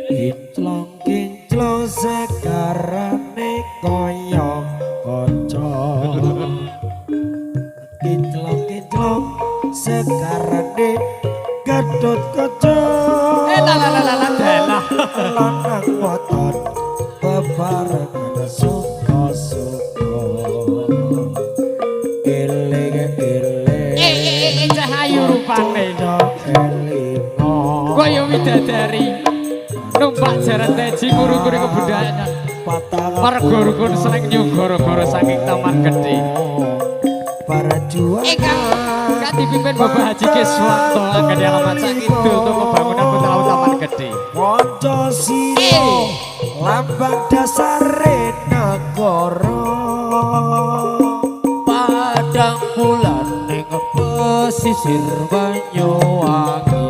Kinclong-kinclong sekarane kaya kaca. Kinclong-kinclong sekarane Gatot Kaca. Dalah. Lanang wadon bebarengan suka-suka. Eling-eling cahayu rupane elingo. kaya widadari numpak jaran teji guru-guru kebudayaan marga rukun seneng nyugara-gara saking Taman Gedhe. Para juang Kang dipimpin Bapak Haji Keswanto anggen alamat sakidul untuk pembangunan putra laut Taman Gedhe. Pancasila lambang dasare negara. Padang bulan ning pesisir Banyuwangi.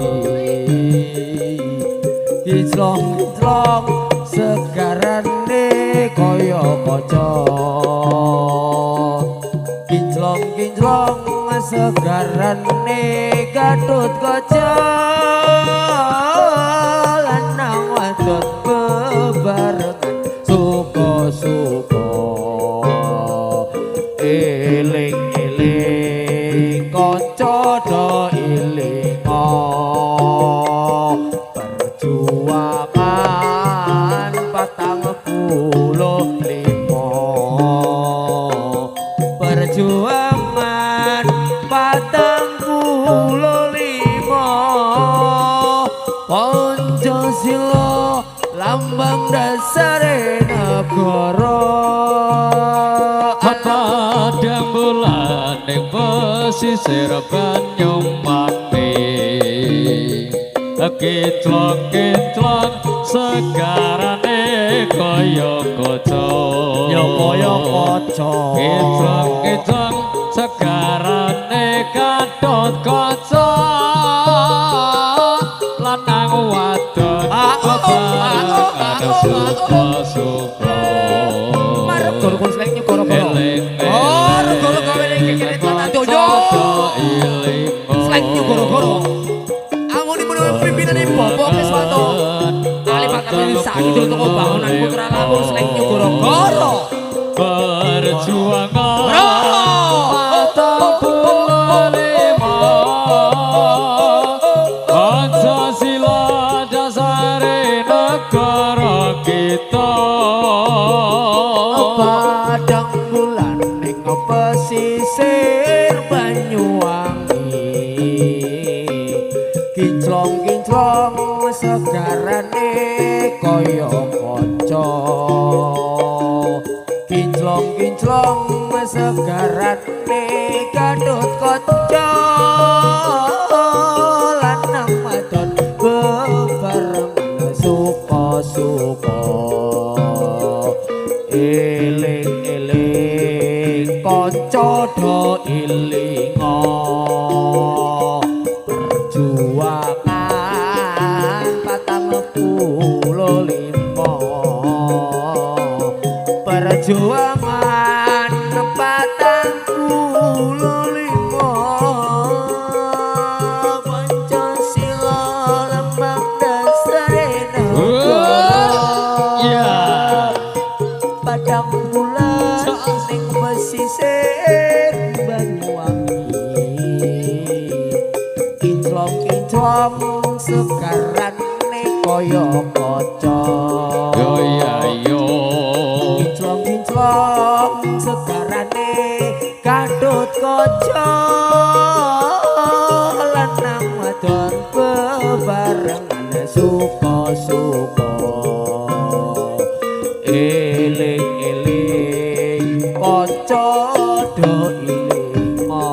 Kinclong-kinclong segarane kaya kaca. Kinclong-kinclong segarane Gatot Kaca. Lanang wadon bebarengan suka-suka. Eling-eling kanca do ilinga. Perjuangan 45. Perjuangan 45. Pancasila lambang dasare negara. Padang bulan ning pesisir Banyuwangi. Kinclong-kinclong segarane kaya kaca. Ya kaya kaca. Kinclong-kinclong segarane Gatot Kaca. Lanang wadon bebarengan suka-suka. Marga rukun seleng nyugara-gara. Oh, rukun gawe iki kene tanah donya. Seleng nyugara-gara. Pimpinane Bapak Keswanto Kalimantan Indonesia Kidul untuk pembangunan putra laut Seleng Nyugara. Perjuangan 45. Pancasila dasare negara kita. Padang bulan ning pesisir Banyuwangi. Kinclong-kinclong segarane kaya kaca. Kinclong-kinclong segarane Gatot Kaca. Lanang wadon bebarengan suka-suka. Eling-eling kanca do ilinga. Perjuangan 45. Perjuangan 45. Pancasila lambang dasare negara. Padang bulan ning pesisir Banyuwangi. Kinclong-kinclong segarane kaya kaca. Yo ya yo. Kinclong-kinclong segarane Gatot Kaca. Lanang wadon bebarengan suka-suka. Eling-eling kanca do ilinga.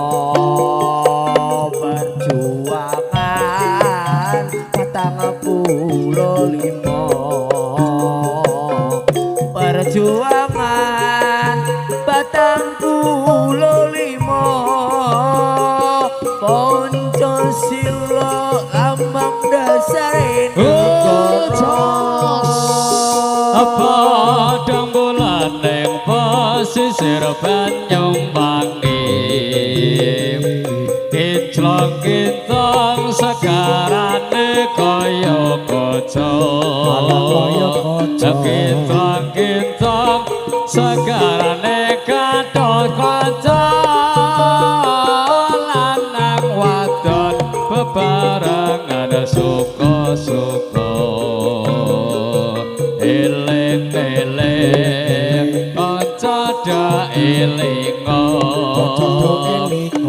Perjuangan 45. Perjuangan 45. Pancasila lambang dasare negara. Padang bulan ning pesisir Banyuwangi. Kinclong-kinclong segarane kaya kaca kaya kaca kintang-kintang segarane kathok kaca lanang wadon bebarengan suka-suka eling-eling kanca dak elingo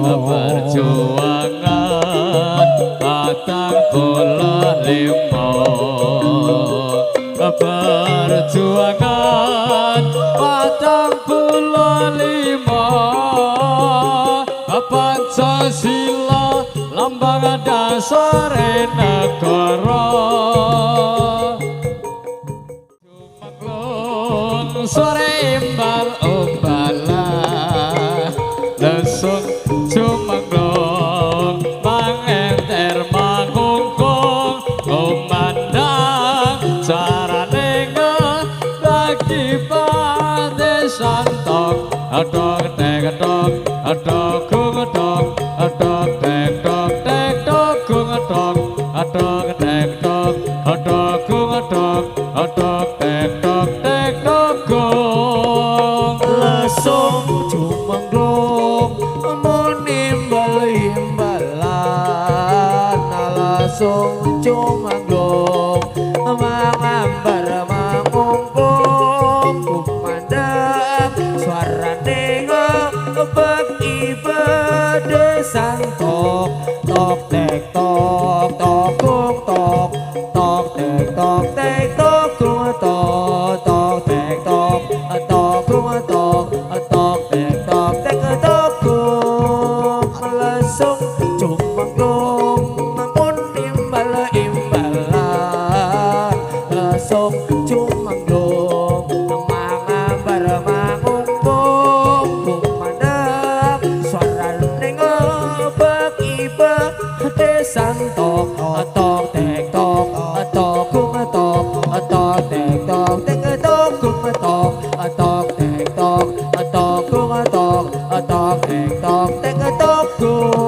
perjuangan patang puluh lima perjuangan patang puluh lima Pancasila lambang dasar negara Jumaglung sore imbal umbalan lesung jumaglung mangenter mangkungkung kumandang carane bagi pade santok adok tek adok adok gung adok adok tek dok tek dok gung adok adok tek dok adok gung adok adok tek dok tek dok gung lesung jumenglung menimbal imbalan lesung jumenglung mangambar mangungkung kumandang suarane bagi bade santok tok tek tok tok kung tok tok tek tok tek tok kung tok tok tek tok tok kung tok tok tek tok tek tok kung lesung jumenglung mangun imbal imbalan lesung jumenglung mangambar mangungkung kumandang suarane bagi bade santok tok tek tok tok kung tok tok tek tok tek tok kung tok tok tek tok kung tok tek tok tek tok kung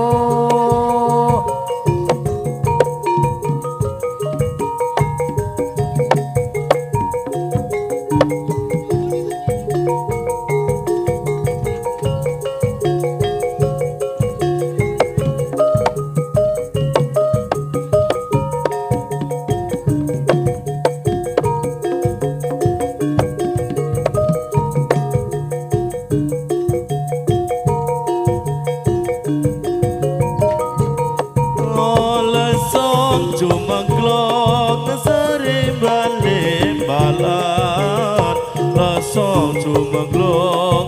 lesung jumenglung serimban imbalan lesung jumenglung